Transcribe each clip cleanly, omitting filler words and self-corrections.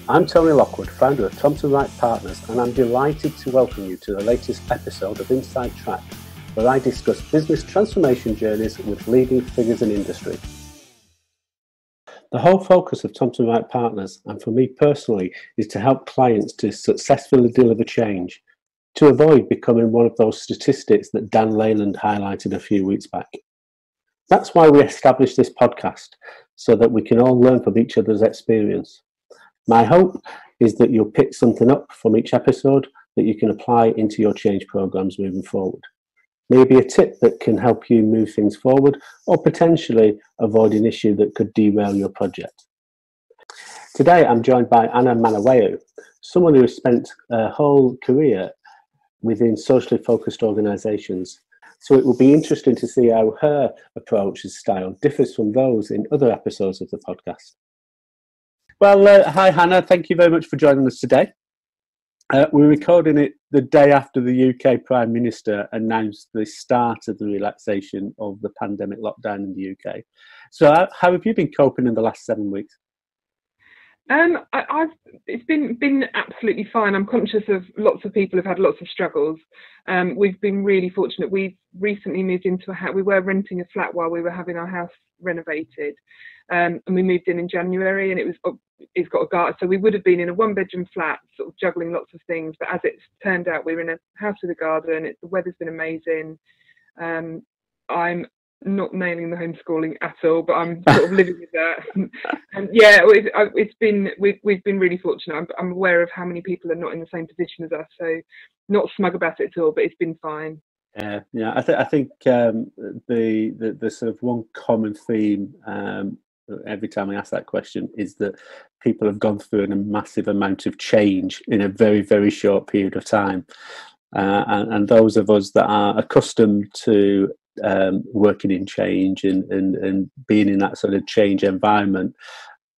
I'm Tony Lockwood, founder of Thomson Wright Partners, and I'm delighted to welcome you to the latest episode of Inside Track, where I discuss business transformation journeys with leading figures in industry. The whole focus of Thomson Wright Partners, and for me personally, is to help clients to successfully deliver change, to avoid becoming one of those statistics that Dan Leyland highlighted a few weeks back. That's why we established this podcast, so that we can all learn from each other's experience. My hope is that you'll pick something up from each episode that you can apply into your change programs moving forward. Maybe a tip that can help you move things forward, or potentially avoid an issue that could derail your project. Today I'm joined by Hannah Manyewu, someone who has spent a whole career within socially focused organisations. So it will be interesting to see how her approach and style differs from those in other episodes of the podcast. Well, hi Hannah, thank you very much for joining us today. We're recording it the day after the UK Prime Minister announced the start of the relaxation of the pandemic lockdown in the UK. So how have you been coping in the last 7 weeks? It's been absolutely fine. I'm conscious of lots of people have had lots of struggles. We've been really fortunate. We've recently moved into a house. We were renting a flat while we were having our house renovated, and we moved in January, and it's got a garden. So we would have been in a one-bedroom flat, sort of juggling lots of things. But as it's turned out, we're in a house with a garden. The weather's been amazing. I'm not nailing the homeschooling at all, but I'm sort of living with that. And yeah, we've been really fortunate. I'm aware of how many people are not in the same position as us, so not smug about it at all. But it's been fine. Yeah. I think the sort of one common theme every time I ask that question is that people have gone through a massive amount of change in a very, very short period of time, and those of us that are accustomed to working in change and being in that sort of change environment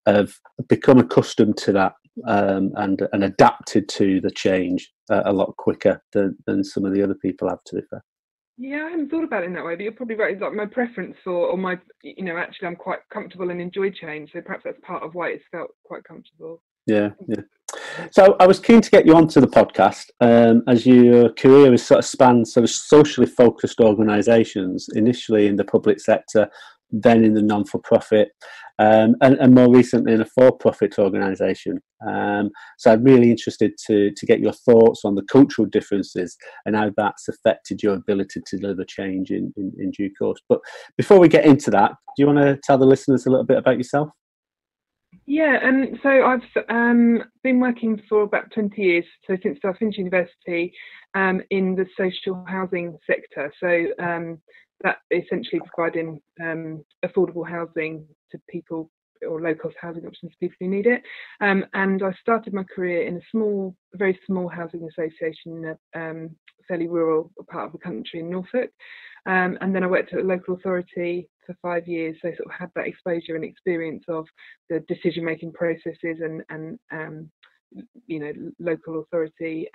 have become accustomed to that and adapted to the change a lot quicker than some of the other people have, to be fair. Yeah, I hadn't thought about it in that way, but you're probably right. It's like my preference actually I'm quite comfortable and enjoy change, so perhaps that's part of why it's felt quite comfortable. Yeah. So I was keen to get you onto the podcast, as your career has sort of spanned sort of socially focused organisations, initially in the public sector, then in the non-for-profit, and more recently in a for-profit organisation. So I'm really interested to get your thoughts on the cultural differences and how that's affected your ability to deliver change in due course. But before we get into that, do you want to tell the listeners a little bit about yourself? Yeah, so I've been working for about 20 years, so since I finished university, in the social housing sector. So that essentially providing affordable housing to people, or low-cost housing options to people who need it. And I started my career in a very small housing association in a fairly rural part of the country in Norfolk. And then I worked at a local authority for 5 years, so sort of had that exposure and experience of the decision-making processes and local authority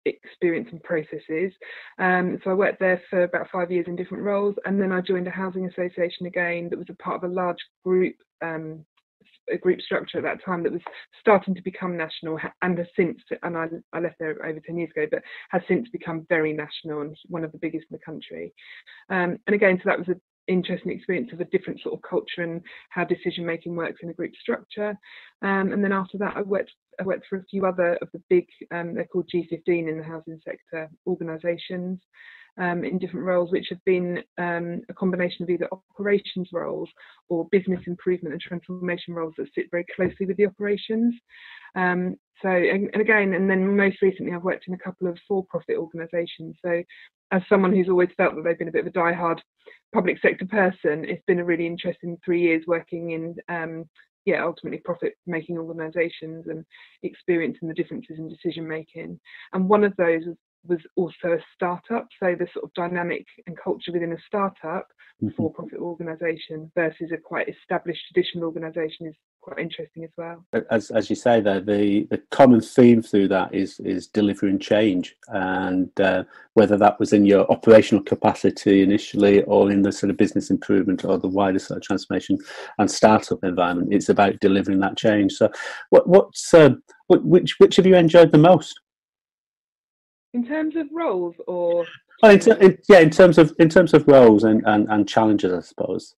experience and processes. So I worked there for about 5 years in different roles, and then I joined a housing association again that was a part of a large group, a group structure at that time that was starting to become national, and has since, and I left there over 10 years ago, but has since become very national and one of the biggest in the country. And again, so that was an interesting experience of a different sort of culture and how decision making works in a group structure. And then after that, I worked for a few other of the big, they're called G15 in the housing sector, organisations, in different roles, which have been a combination of either operations roles or business improvement and transformation roles that sit very closely with the operations. And then most recently I've worked in a couple of for-profit organisations. So as someone who's always felt that they've been a bit of a diehard public sector person, it's been a really interesting 3 years working in ultimately profit-making organisations and experiencing the differences in decision-making. And one of those was also a startup, so the sort of dynamic and culture within a startup for-profit organisation versus a quite established traditional organisation is quite interesting as well. As you say there, the common theme through that is delivering change, and whether that was in your operational capacity initially or in the sort of business improvement or the wider sort of transformation and startup environment, it's about delivering that change. So which have you enjoyed the most? In terms of roles, or in terms of roles and challenges, I suppose.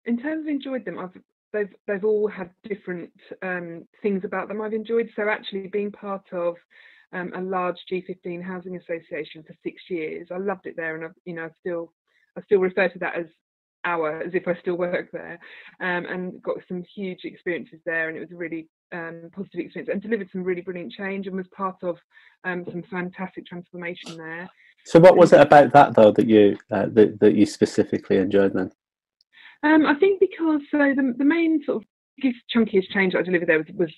In terms of enjoyed them, they've all had different things about them I've enjoyed. So actually being part of a large G15 housing association for 6 years, I loved it there, and I still refer to that as if I still work there, and got some huge experiences there, and it was a really positive experience, and delivered some really brilliant change, and was part of some fantastic transformation there. So what was it about that though that you specifically enjoyed then? I think because the main sort of biggest, chunkiest change that I delivered there was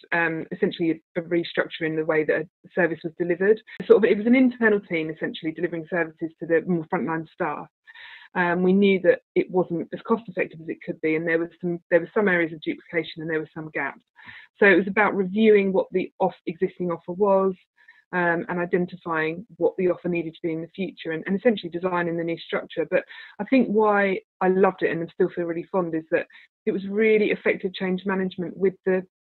essentially a restructuring the way that a service was delivered. It was an internal team essentially delivering services to the more frontline staff. We knew that it wasn't as cost effective as it could be, and there were some areas of duplication and there were some gaps. So it was about reviewing what the existing offer was, and identifying what the offer needed to be in the future, and essentially designing the new structure. But I think why I loved it and still feel really fond is that it was really effective change management with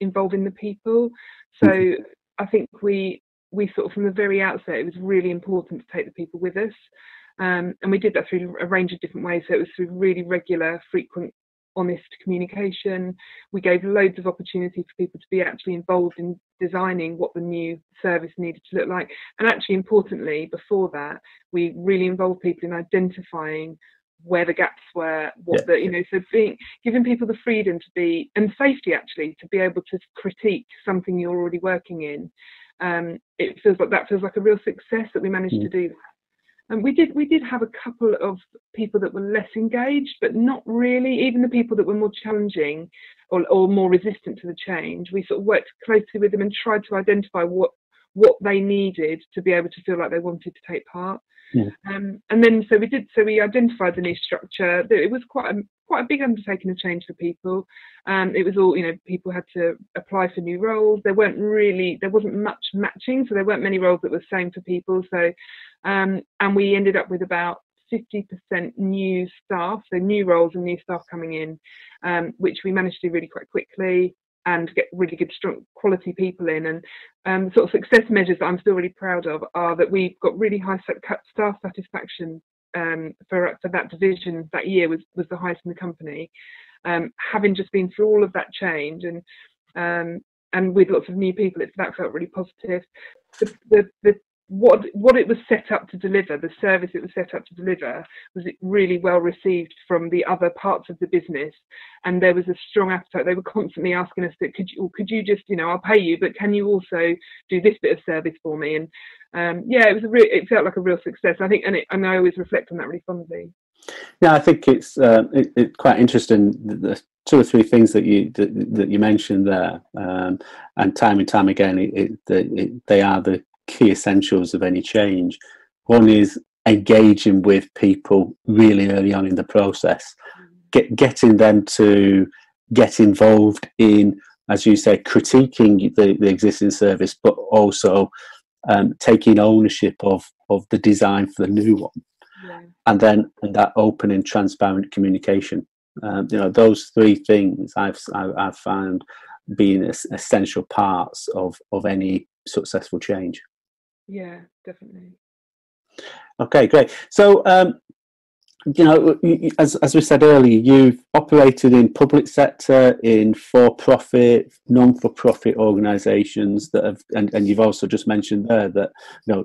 involving the people. So I think we sort of from the very outset, it was really important to take the people with us. And we did that through a range of different ways. So it was through really regular, frequent, honest communication. We gave loads of opportunity for people to be actually involved in designing what the new service needed to look like. And actually, importantly, before that, we really involved people in identifying where the gaps were, giving people the freedom to be, and safety actually, to be able to critique something you're already working in. It feels like a real success that we managed to do that. And we did have a couple of people that were less engaged, but not really. Even the people that were more challenging or more resistant to the change, we sort of worked closely with them and tried to identify what they needed to be able to feel like they wanted to take part. Yeah. And then we identified the new structure. It was quite a big undertaking of change for people. It was all, people had to apply for new roles. There wasn't much matching, so there weren't many roles that were the same for people. So, and we ended up with about 50% new staff, so new roles and new staff coming in, which we managed to do really quite quickly and get really good, strong quality people in. And sort of success measures that I'm still really proud of are that we've got really high staff satisfaction for that division that year was the highest in the company, having just been through all of that change and with lots of new people. That felt really positive. What it was set up to deliver, the service it was set up to deliver, was really well received from the other parts of the business, and there was a strong appetite. They were constantly asking us that could you just, I'll pay you, but can you also do this bit of service for me? And it felt like a real success, I think, and I always reflect on that really fondly. Yeah, I think it's quite interesting. The 2 or 3 things that you mentioned there, and time again, they are the key essentials of any change. One is engaging with people really early on in the process, getting them to get involved in, as you say, critiquing the existing service, but also taking ownership of the design for the new one. Yeah. And then that open and transparent communication. Those 3 things I've found being essential parts of any successful change. Yeah, definitely. Okay, great. So, as we said earlier, you've operated in public sector, in for-profit, non-for-profit organisations that have, and you've also just mentioned there that,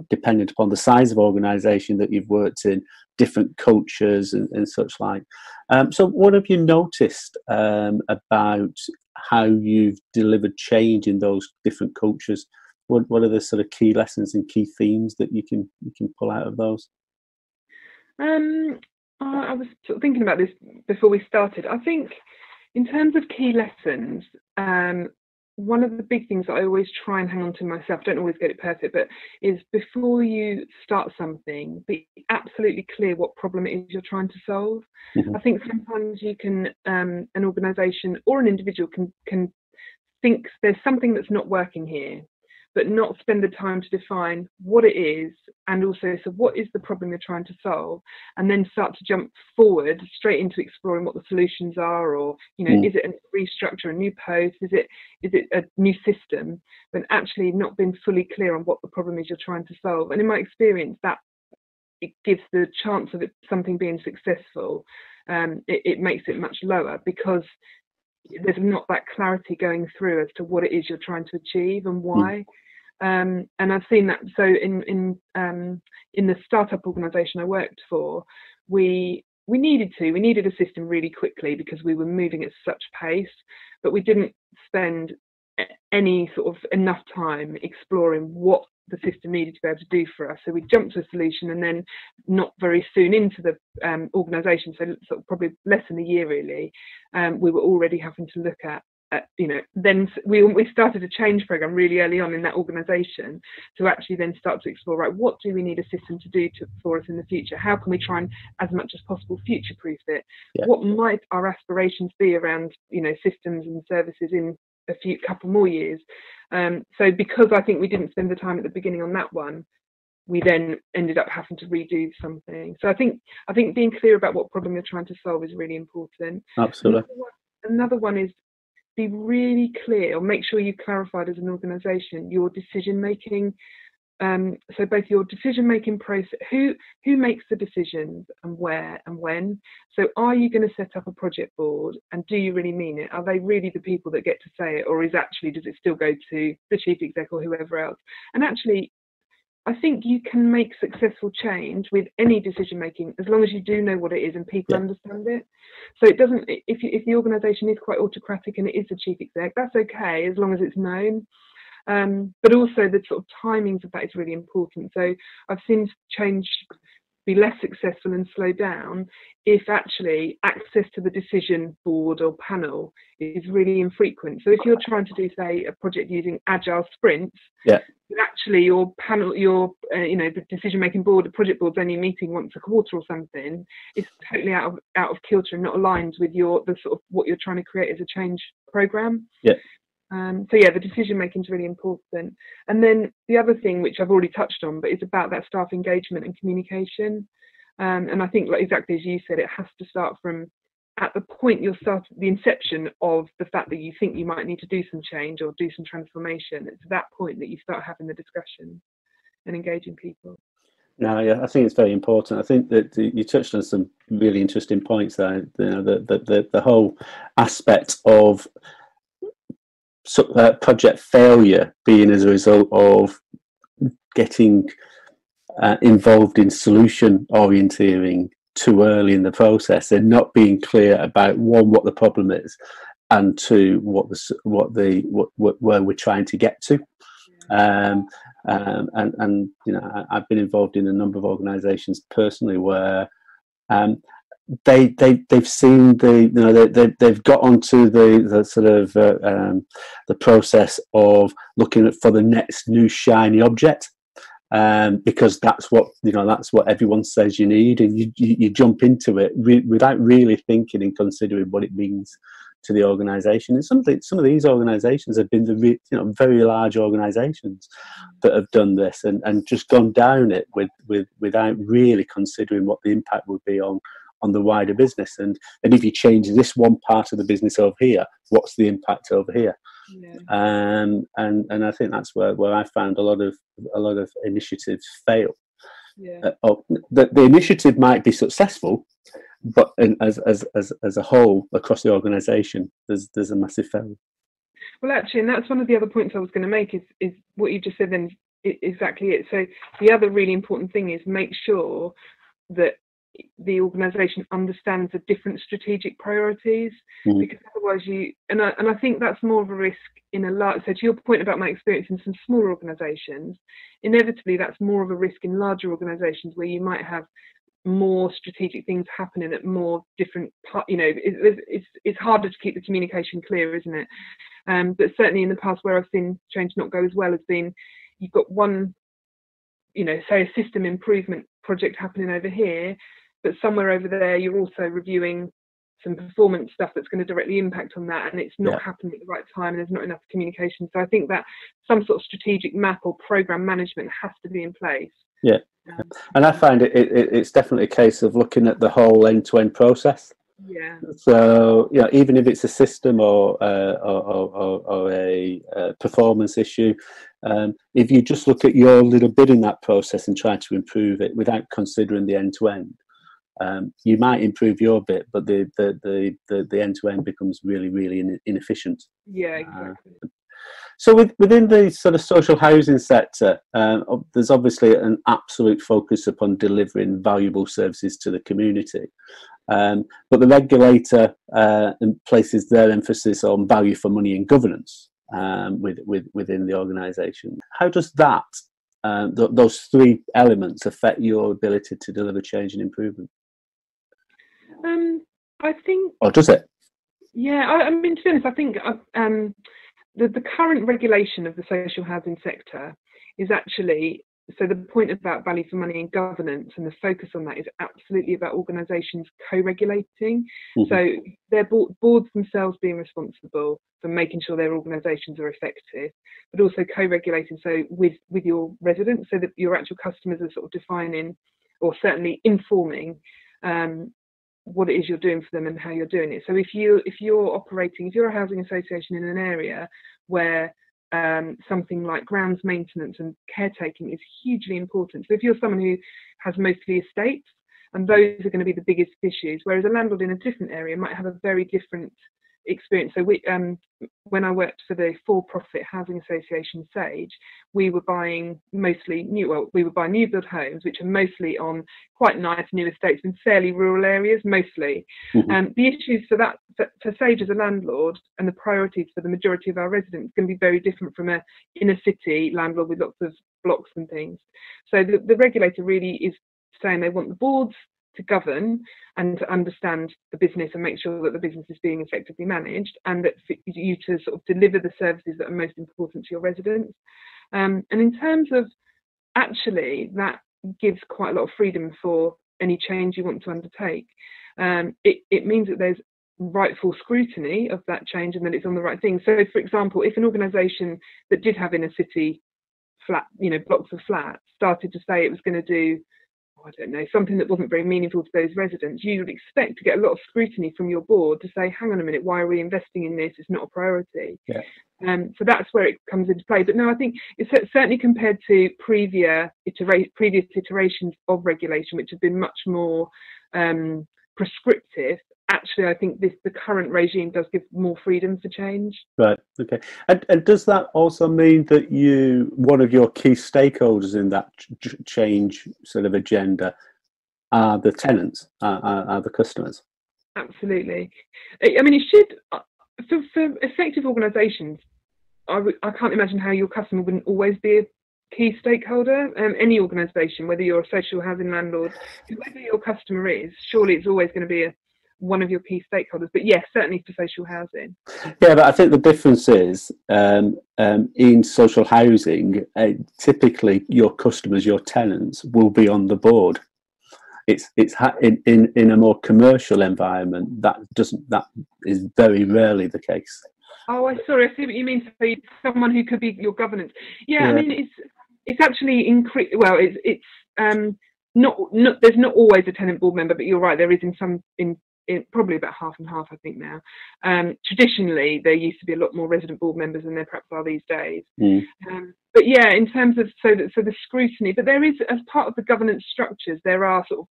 depending upon the size of organisation that you've worked in, different cultures and such like. So, what have you noticed about how you've delivered change in those different cultures? What are the sort of key lessons and key themes that you can pull out of those? I was sort of thinking about this before we started. I think in terms of key lessons, one of the big things that I always try and hang on to myself, don't always get it perfect, but is before you start something, be absolutely clear what problem it is you're trying to solve. I think sometimes you can, an organisation or an individual can think there's something that's not working here, but not spend the time to define what it is, and also, so what is the problem you're trying to solve, and then start to jump forward straight into exploring what the solutions are, or, you know, is it a restructure, a new post, is it a new system, but actually not been fully clear on what the problem is you're trying to solve. And in my experience, that it gives the chance of something being successful, it makes it much lower, because there's not that clarity going through as to what it is you're trying to achieve and why. And I've seen that. So in the startup organisation I worked for, we needed a system really quickly because we were moving at such pace, but we didn't spend any sort of enough time exploring what the system needed to be able to do for us. So we jumped to a solution, and then not very soon into the organisation, so sort of probably less than a year really, we were already having to look at you know, then we started a change program really early on in that organisation to actually then start to explore, right, what do we need a system to do for us in the future? How can we try and, as much as possible, future-proof it? Yeah. What might our aspirations be around, you know, systems and services in a couple more years? So because I think we didn't spend the time at the beginning on that one, we then ended up having to redo something. So I think being clear about what problem you're trying to solve is really important. Absolutely. Another one is, be really clear, or make sure you clarified as an organisation your decision making. So both your decision making process, who makes the decisions, and where and when. So are you going to set up a project board, and do you really mean it? Are they really the people that get to say it, or does it still go to the chief exec or whoever else? And actually, I think you can make successful change with any decision making as long as you do know what it is and people understand it. So it doesn't, if the organisation is quite autocratic and it is the chief exec, that's okay as long as it's known. But also the sort of timings of that is really important. So I've seen change be less successful and slow down if actually access to the decision board or panel is really infrequent. So if you're trying to do, say, a project using agile sprints, actually your panel, you know, the decision making board, the project board's only meeting once a quarter or something, it's totally out of kilter and not aligned with the sort of what you're trying to create as a change program. So yeah, the decision making is really important. And then the other thing, which I've already touched on, but it's about that staff engagement and communication. And I think, like exactly as you said, it has to start from at the point the inception of the fact that you think you might need to do some change or do some transformation. It's that point that you start having the discussion and engaging people. No, yeah, I think it's very important. I think that you touched on some really interesting points there. You know, the whole aspect of project failure being as a result of getting involved in solution orienteering too early in the process and not being clear about, one, what the problem is, and two, where we're trying to get to. And you know, I've been involved in a number of organisations personally where they've seen they've got onto the sort of the process of looking for the next new shiny object, because that's what everyone says you need, and you jump into it without really thinking and considering what it means to the organisation. And some of these organisations have been the very large organisations that have done this and just gone down it without really considering what the impact would be on the wider business, and if you change this one part of the business over here, what's the impact over here? And I think that's where I found a lot of initiatives fail. The initiative might be successful, but as a whole across the organisation, there's a massive failure. Well, actually, and that's one of the other points I was going to make is what you just said. Then exactly it. So the other really important thing is make sure that the organisation understands the different strategic priorities, because otherwise and I think that's more of a risk in a large. So to your point about my experience in some smaller organisations, inevitably that's more of a risk in larger organisations where you might have more strategic things happening at more different. It's harder to keep the communication clear, isn't it? But certainly in the past where I've seen change not go as well has been, you've got one, say a system improvement project happening over here, but somewhere over there you're also reviewing some performance stuff that's going to directly impact on that, and it's not happening at the right time, and there's not enough communication. So I think that some sort of strategic map or program management has to be in place. Yeah, and I find it's definitely a case of looking at the whole end-to-end process. Yeah. So even if it's a system or a performance issue, if you just look at your little bit in that process and try to improve it without considering the end-to-end, you might improve your bit, but the end-to-end becomes really inefficient. Yeah, exactly. So within the sort of social housing sector, there's obviously an absolute focus upon delivering valuable services to the community. But the regulator places their emphasis on value for money and governance within the organisation. How does that, those three elements, affect your ability to deliver change and improvement? I think. Or does it? Yeah, I mean, to be honest, I think the current regulation of the social housing sector is actually, so the point about value for money and governance and the focus on that is absolutely about organisations co-regulating. So their boards themselves being responsible for making sure their organisations are effective, but also co-regulating, so with your residents, so that your actual customers are sort of defining or certainly informing what it is you're doing for them and how you're doing it. So if you're a housing association in an area where something like grounds maintenance and caretaking is hugely important. So if you're someone who has mostly estates, and those are going to be the biggest issues, whereas a landlord in a different area might have a very different experience. So when I worked for the for-profit housing association Sage, we were buying mostly new build homes, which are mostly on quite nice new estates in fairly rural areas, mostly. The issues for Sage as a landlord and the priorities for the majority of our residents can be very different from a inner city landlord with lots of blocks and things. So the regulator really is saying they want the boards to govern and to understand the business and make sure that the business is being effectively managed, and that for you to sort of deliver the services that are most important to your residents. And in terms of actually, that gives quite a lot of freedom for any change you want to undertake. It means that there's rightful scrutiny of that change and that it's on the right thing. So, for example, if an organisation that did have inner city flat, blocks of flats, started to say it was going to do, I don't know, something that wasn't very meaningful to those residents, you would expect to get a lot of scrutiny from your board to say, hang on a minute, why are we investing in this? It's not a priority. Yeah. So that's where it comes into play. But no, I think it's certainly compared to previous iterations of regulation, which have been much more prescriptive. Actually, I think the current regime does give more freedom for change. Right. Okay. And does that also mean that one of your key stakeholders in that change sort of agenda are the tenants, are the customers? Absolutely. I mean, it should, for effective organisations, I can't imagine how your customer wouldn't always be a key stakeholder. Any organisation, whether you're a social housing landlord, whoever your customer is, surely it's always going to be one of your key stakeholders. But yes, certainly for social housing. Yeah, but I think the difference is in social housing, typically your customers, your tenants, will be on the board. It's in a more commercial environment that is very rarely the case. Oh, I see what you mean. So someone who could be your governance. Yeah, I mean it's actually increased. Well, it's not there's not always a tenant board member, but you're right. There is in probably about half and half, I think now. Traditionally, there used to be a lot more resident board members than there perhaps are these days. But yeah, in terms of so the scrutiny, but there is, as part of the governance structures, there are sort of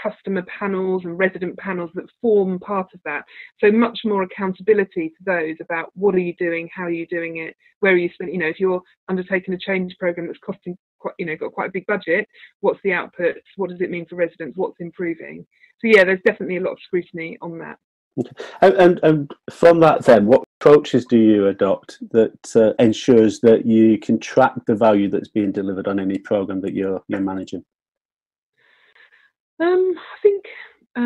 customer panels and resident panels that form part of that. So much more accountability to those about what are you doing, how are you doing it, where are you spending. If you're undertaking a change program that's costing got quite a big budget, what's the output? What does it mean for residents? What's improving? So yeah, there's definitely a lot of scrutiny on that. Okay. And from that then, what approaches do you adopt that ensures that you can track the value that's being delivered on any program that you're managing? I think I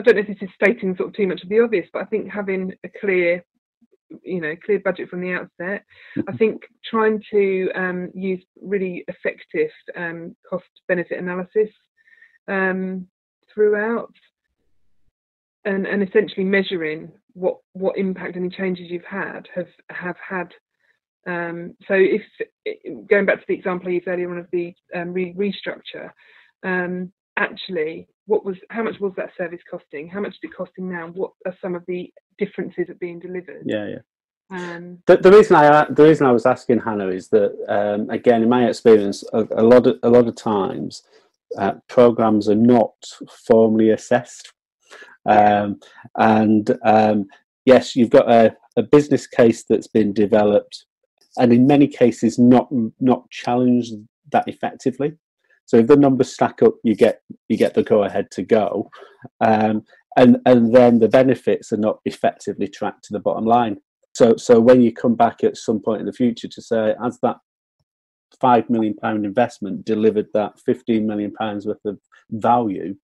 don't know if this is stating sort of too much of the obvious, but I think having a clear budget from the outset. I think trying to use really effective cost benefit analysis throughout. and essentially measuring what impact any changes you've had have had. So if going back to the example I used earlier on of the restructure, actually, how much was that service costing? How much is it costing now? What are some of the differences that being delivered? Yeah. The reason I was asking, Hannah, is that again, in my experience, a lot of times programs are not formally assessed, and yes, you've got a business case that's been developed, and in many cases not challenged that effectively. So if the numbers stack up, you get the go ahead to go, and then the benefits are not effectively tracked to the bottom line. So when you come back at some point in the future to say, has that £5 million investment delivered that £15 million worth of value?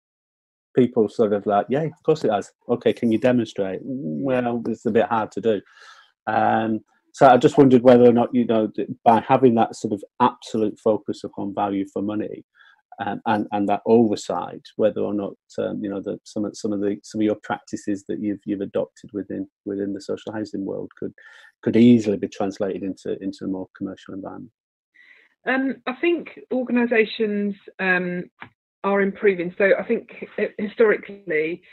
People sort of like, yeah, of course it has. Okay, can you demonstrate? Well, it's a bit hard to do. So I just wondered whether or not, by having that sort of absolute focus upon value for money, and that oversight, whether or not that some of your practices that you've adopted within the social housing world could easily be translated into a more commercial environment. I think organisations are improving. So I think historically,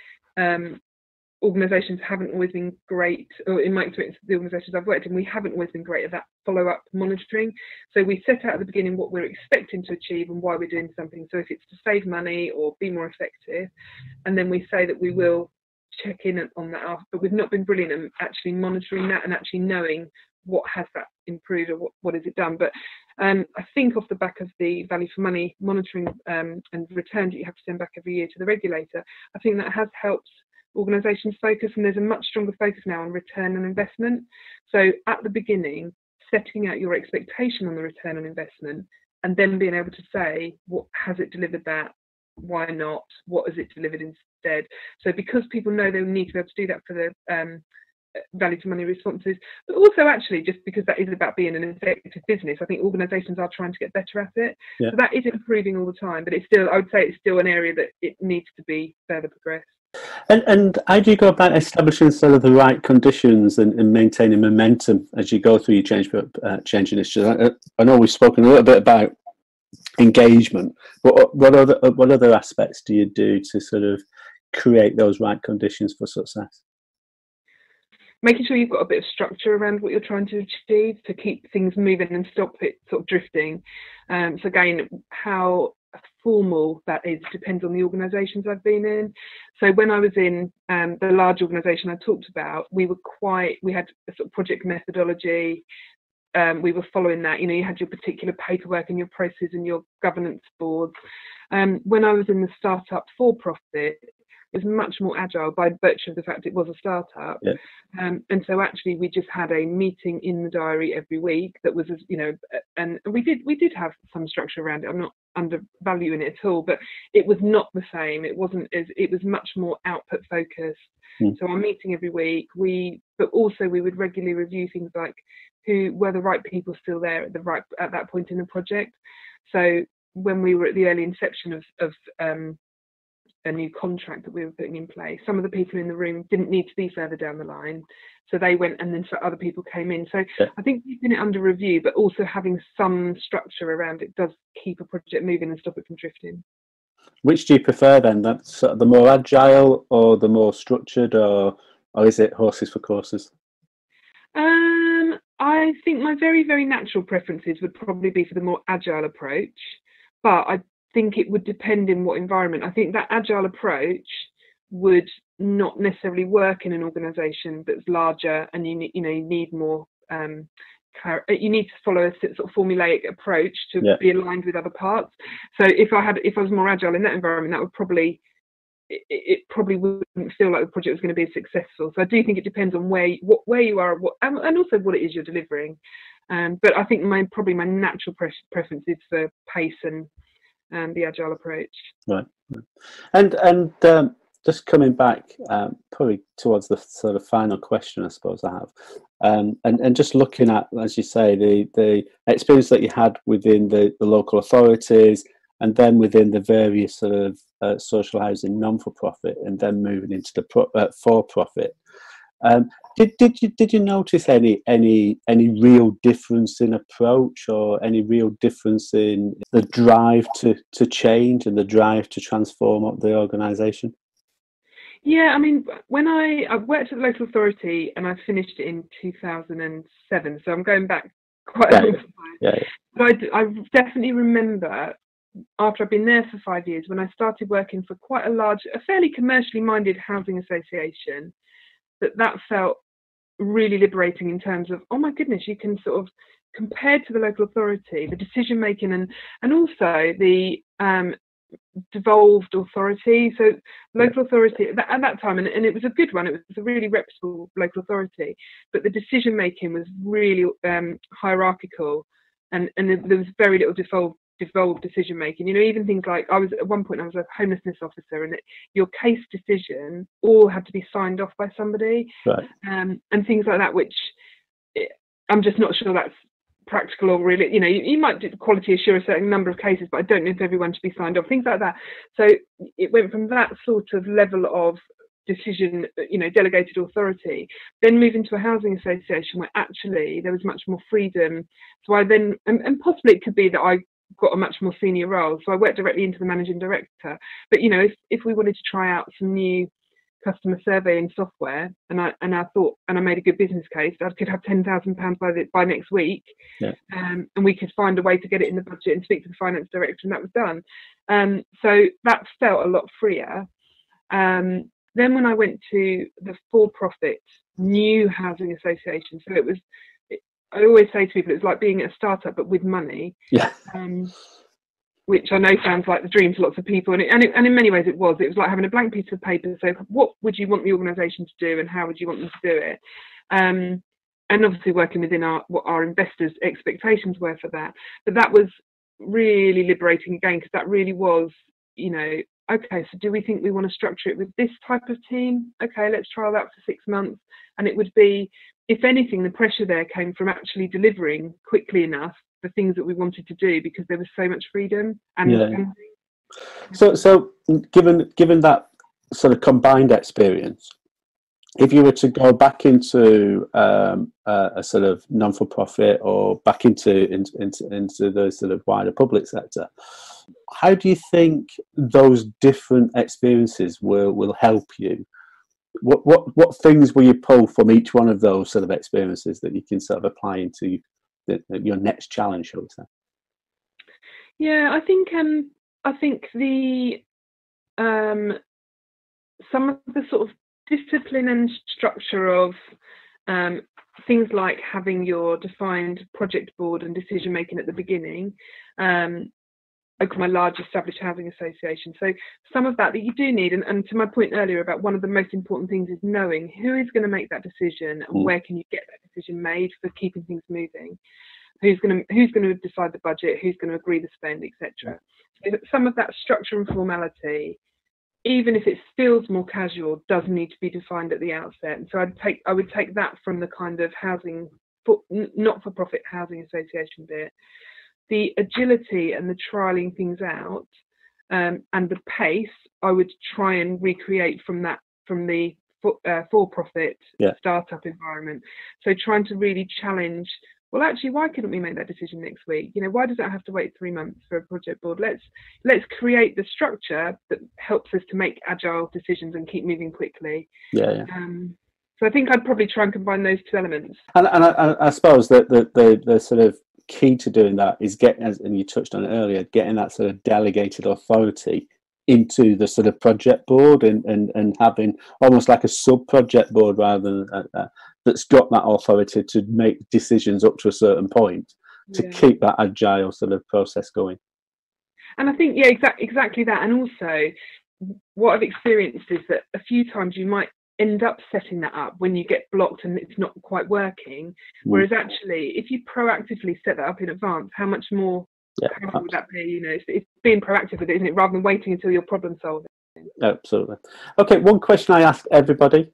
organisations haven't always been great, or in my experience, the organisations I've worked in, we haven't always been great at that follow-up monitoring. So we set out at the beginning what we're expecting to achieve and why we're doing something. So if it's to save money or be more effective, and then we say that we will check in on that after, but we've not been brilliant at actually monitoring that and actually knowing what has that improved or what has it done. But I think off the back of the value for money monitoring and returns that you have to send back every year to the regulator, I think that has helped organisations focus, and there's a much stronger focus now on return on investment. So at the beginning, setting out your expectation on the return on investment, and then being able to say, what has it delivered that? Why not? What has it delivered instead? So because people know they need to be able to do that for the value for money responses, but also actually just because that is about being an effective business, I think organisations are trying to get better at it. Yeah. So that is improving all the time, but I would say it's still an area that it needs to be further progressed. And how do you go about establishing sort of the right conditions and maintaining momentum as you go through your change initiatives? I know we've spoken a little bit about engagement, but what other aspects do you do to sort of create those right conditions for success? Making sure you've got a bit of structure around what you're trying to achieve to keep things moving and stop it sort of drifting. So again, how formal that is depends on the organisations I've been in. So when I was in the large organisation I talked about, we had a sort of project methodology. We were following that. You had your particular paperwork and your processes and your governance boards. When I was in the startup for-profit, it was much more agile by virtue of the fact it was a startup. Yeah. And so actually we just had a meeting in the diary every week that was, and we did have some structure around it. I'm not undervaluing it at all, but it was not the same. It was much more output focused. So our meeting every week, but also we would regularly review things like who were the right people still there at that point in the project. So when we were at the early inception of a new contract that we were putting in place, some of the people in the room didn't need to be further down the line, so they went, and then other people came in. So yeah. I think keeping it under review, but also having some structure around it does keep a project moving and stop it from drifting. Which do you prefer then? That's sort of the more agile or the more structured, or is it horses for courses? I think my very, very natural preferences would probably be for the more agile approach, but I think it would depend in what environment. I think that agile approach would not necessarily work in an organisation that's larger, and you need more. You need to follow a sort of formulaic approach to be aligned with other parts. So if I was more agile in that environment, that would probably wouldn't feel like the project was going to be successful. So I do think it depends on where you are, and also what it is you're delivering. But I think my natural preference is for pace and the agile approach. Right. And just coming back probably towards the sort of final question I suppose I have, and just looking at, as you say, the experience that you had within the local authorities and then within the various sort of social housing non-for-profit, and then moving into the for-profit. Did you notice any real difference in approach, or any real difference in the drive to change and the drive to transform up the organisation? Yeah, I mean, when I worked at the local authority and I finished it in 2007, so I'm going back quite a long time. Yeah. But I definitely remember, after I've been there for 5 years, when I started working for quite a fairly commercially minded housing association, that felt really liberating in terms of, oh my goodness, you can sort of, compared to the local authority, the decision making and also the devolved authority. So local authority at that time, and it was a good one, it was a really reputable local authority, but the decision making was really hierarchical, and there was very little devolved decision making. You know, even things like, at one point I was a homelessness officer, and your case decision all had to be signed off by somebody, right. And things like that, which I'm just not sure that's practical or really, you know, you might do quality assure a certain number of cases, but I don't know if everyone should be signed off, things like that. So it went from that sort of level of decision, you know, delegated authority, then move into a housing association where actually there was much more freedom. So I then, and possibly it could be that I got a much more senior role, so I worked directly into the managing director. But you know, if we wanted to try out some new customer surveying software, and I made a good business case, I could have £10,000 by next week, yeah. And we could find a way to get it in the budget and speak to the finance director, and that was done. So that felt a lot freer. Then when I went to the for-profit new housing association, so I always say to people, it's like being at a startup but with money. Yeah. Which I know sounds like the dream to lots of people, and in many ways it was like having a blank piece of paper. So what would you want the organisation to do, and how would you want them to do it? And obviously working within what our investors' expectations were for that. But that was really liberating again, because that really was, you know, okay, so do we think we want to structure it with this type of team? Okay, let's trial that for 6 months. And it would be, if anything, the pressure there came from actually delivering quickly enough the things that we wanted to do, because there was so much freedom. And so given that sort of combined experience, if you were to go back into a sort of non-for-profit, or back into the sort of wider public sector, how do you think those different experiences will help you? What things will you pull from each one of those sort of experiences that you can sort of apply into your next challenge, shall we say? Yeah, I think the some of the sort of discipline and structure of things like having your defined project board and decision making at the beginning. I got my large established housing association, so some of that you do need, and to my point earlier about one of the most important things is knowing who is going to make that decision, and where can you get that decision made for keeping things moving. Who's going to decide the budget, who's going to agree the spend, etc. So some of that structure and formality, even if it feels more casual, does need to be defined at the outset. And so I would take that from the kind of not-for-profit housing association bit. The agility and the trialing things out, and the pace, I would try and recreate from the for-profit startup environment. So trying to really challenge, well, actually, why couldn't we make that decision next week? You know, why does that have to wait 3 months for a project board? Let's create the structure that helps us to make agile decisions and keep moving quickly. Yeah. So I think I'd probably try and combine those two elements. And I suppose that the sort of key to doing that is getting, and you touched on it earlier, getting that sort of delegated authority into the sort of project board, and having almost like a sub-project board rather than that's got that authority to make decisions up to a certain point, to keep that agile sort of process going. And I think, exactly that. And also what I've experienced is that a few times you might end up setting that up when you get blocked and it's not quite working. Whereas actually, if you proactively set that up in advance, how much more powerful would that be? You know, it's being proactive with it, isn't it, rather than waiting until you're problem solving. Absolutely. Okay, one question I ask everybody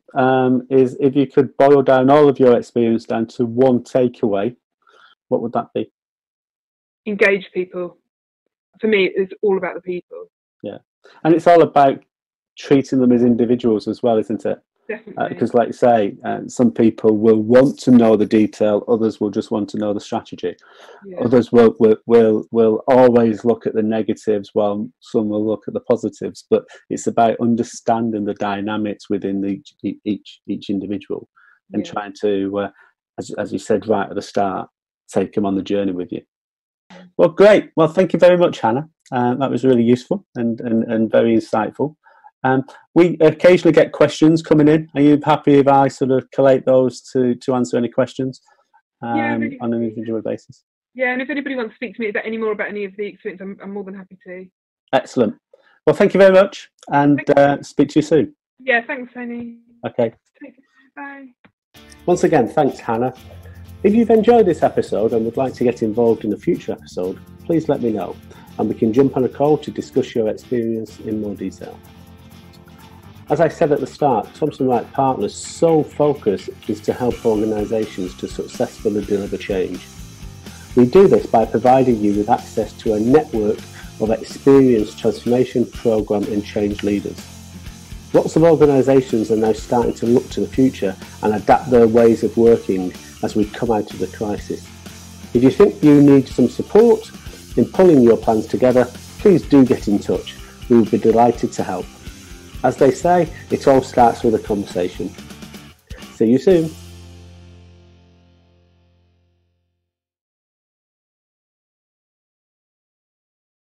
is, if you could boil down all of your experience down to one takeaway, what would that be? Engage people. for me, it's all about the people. Yeah, and it's all about treating them as individuals as well, isn't it? Definitely. Because like you say, some people will want to know the detail, others will just want to know the strategy. Yeah. Others will always look at the negatives, while some will look at the positives. But it's about understanding the dynamics within each individual, and trying to, as you said right at the start, take them on the journey with you. Well, great. Well, thank you very much, Hannah. That was really useful and very insightful. We occasionally get questions coming in. Are you happy if I sort of collate those to answer any questions on an individual basis? Yeah, and if anybody wants to speak to me about any more about any of the experience, I'm more than happy to. Excellent. Well, thank you very much, and speak to you soon. Yeah, thanks, Tony. Okay. Bye. Once again, thanks, Hannah. If you've enjoyed this episode and would like to get involved in a future episode, please let me know, and we can jump on a call to discuss your experience in more detail. As I said at the start, Thomson Wright Partners' sole focus is to help organisations to successfully deliver change. We do this by providing you with access to a network of experienced transformation, programme and change leaders. Lots of organisations are now starting to look to the future and adapt their ways of working as we come out of the crisis. If you think you need some support in pulling your plans together, please do get in touch. We will be delighted to help. As they say, it all starts with a conversation. See you soon.